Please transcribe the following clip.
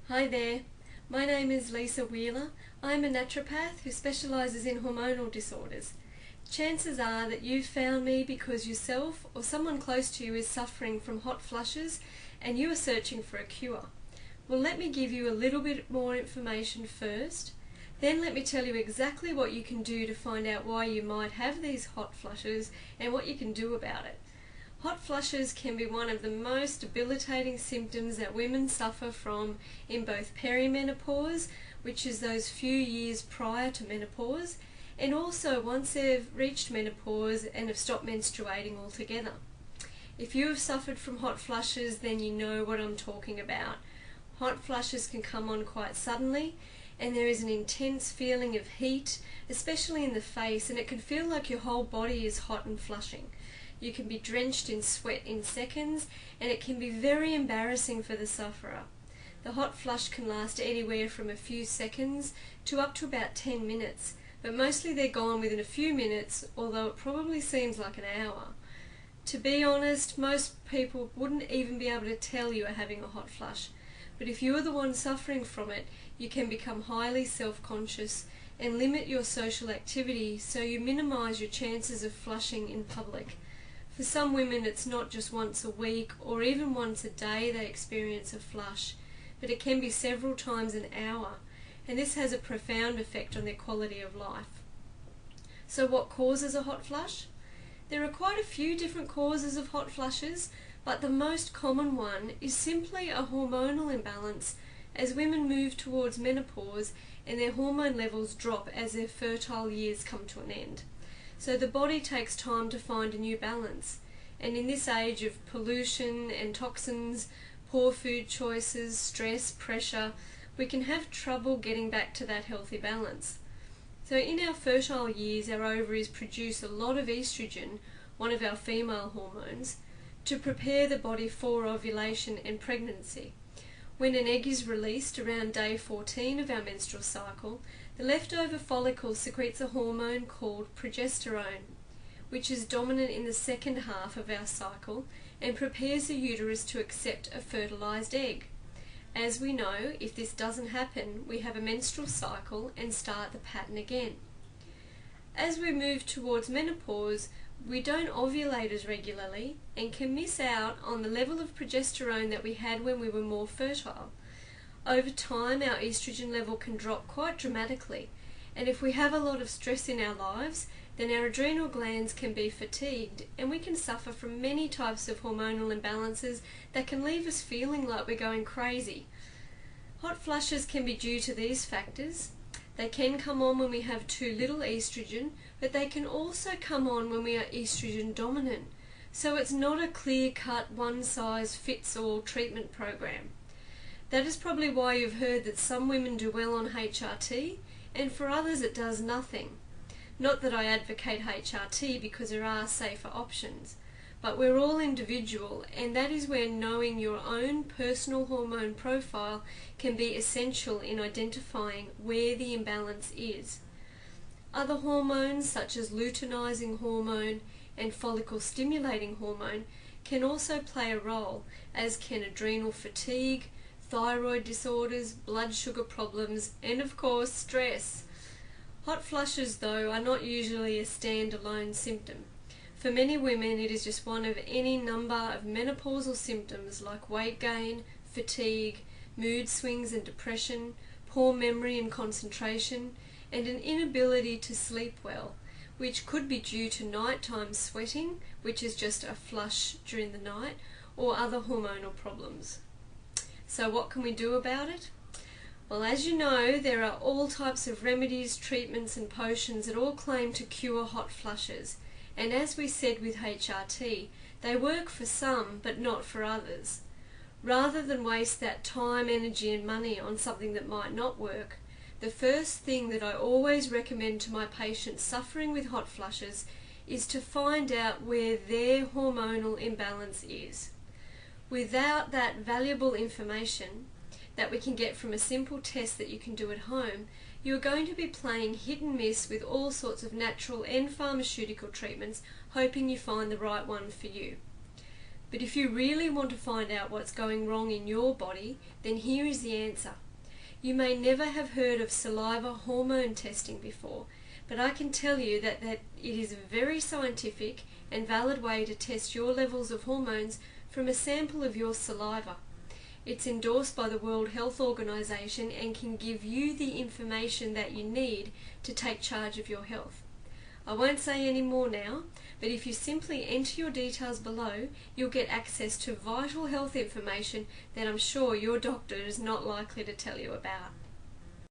Hi there, my name is Lisa Wheeler. I'm a naturopath who specialises in hormonal disorders. Chances are that you've found me because yourself or someone close to you is suffering from hot flushes and you are searching for a cure. Well, let me give you a little bit more information first, then let me tell you exactly what you can do to find out why you might have these hot flushes and what you can do about it. Hot flushes can be one of the most debilitating symptoms that women suffer from in both perimenopause, which is those few years prior to menopause, and also once they've reached menopause and have stopped menstruating altogether. If you have suffered from hot flushes, then you know what I'm talking about. Hot flushes can come on quite suddenly, and there is an intense feeling of heat, especially in the face, and it can feel like your whole body is hot and flushing. You can be drenched in sweat in seconds, and it can be very embarrassing for the sufferer. The hot flush can last anywhere from a few seconds to up to about 10 minutes, but mostly they're gone within a few minutes, although it probably seems like an hour. To be honest, most people wouldn't even be able to tell you are having a hot flush, but if you are the one suffering from it, you can become highly self-conscious and limit your social activity so you minimise your chances of flushing in public. For some women, it's not just once a week or even once a day they experience a flush, but it can be several times an hour, and this has a profound effect on their quality of life. So what causes a hot flush? There are quite a few different causes of hot flushes, but the most common one is simply a hormonal imbalance as women move towards menopause and their hormone levels drop as their fertile years come to an end. So the body takes time to find a new balance, and in this age of pollution and toxins, poor food choices, stress, pressure, we can have trouble getting back to that healthy balance. So in our fertile years, our ovaries produce a lot of estrogen, one of our female hormones, to prepare the body for ovulation and pregnancy. When an egg is released around day 14 of our menstrual cycle, the leftover follicle secretes a hormone called progesterone, which is dominant in the second half of our cycle and prepares the uterus to accept a fertilized egg. As we know, if this doesn't happen, we have a menstrual cycle and start the pattern again. As we move towards menopause, we don't ovulate as regularly and can miss out on the level of progesterone that we had when we were more fertile. Over time, our estrogen level can drop quite dramatically, and if we have a lot of stress in our lives, then our adrenal glands can be fatigued and we can suffer from many types of hormonal imbalances that can leave us feeling like we're going crazy. Hot flushes can be due to these factors. They can come on when we have too little estrogen, but they can also come on when we are estrogen dominant. So it's not a clear-cut, one-size-fits-all treatment program. That is probably why you've heard that some women do well on HRT, and for others it does nothing. Not that I advocate HRT because there are safer options, but we're all individual, and that is where knowing your own personal hormone profile can be essential in identifying where the imbalance is. Other hormones such as luteinizing hormone and follicle stimulating hormone can also play a role, as can adrenal fatigue, thyroid disorders, blood sugar problems, and of course stress. Hot flushes, though, are not usually a standalone symptom. For many women, it is just one of any number of menopausal symptoms like weight gain, fatigue, mood swings and depression, poor memory and concentration, and an inability to sleep well, which could be due to nighttime sweating, which is just a flush during the night, or other hormonal problems. So what can we do about it? Well, as you know, there are all types of remedies, treatments and potions that all claim to cure hot flushes. And as we said with HRT, they work for some but not for others. Rather than waste that time, energy and money on something that might not work, the first thing that I always recommend to my patients suffering with hot flushes is to find out where their hormonal imbalance is. Without that valuable information that we can get from a simple test that you can do at home, you are going to be playing hit and miss with all sorts of natural and pharmaceutical treatments, hoping you find the right one for you. But if you really want to find out what's going wrong in your body, then here is the answer. You may never have heard of saliva hormone testing before, but I can tell you that it is a very scientific and valid way to test your levels of hormones from a sample of your saliva. It's endorsed by the World Health Organization and can give you the information that you need to take charge of your health. I won't say any more now, but if you simply enter your details below, you'll get access to vital health information that I'm sure your doctor is not likely to tell you about.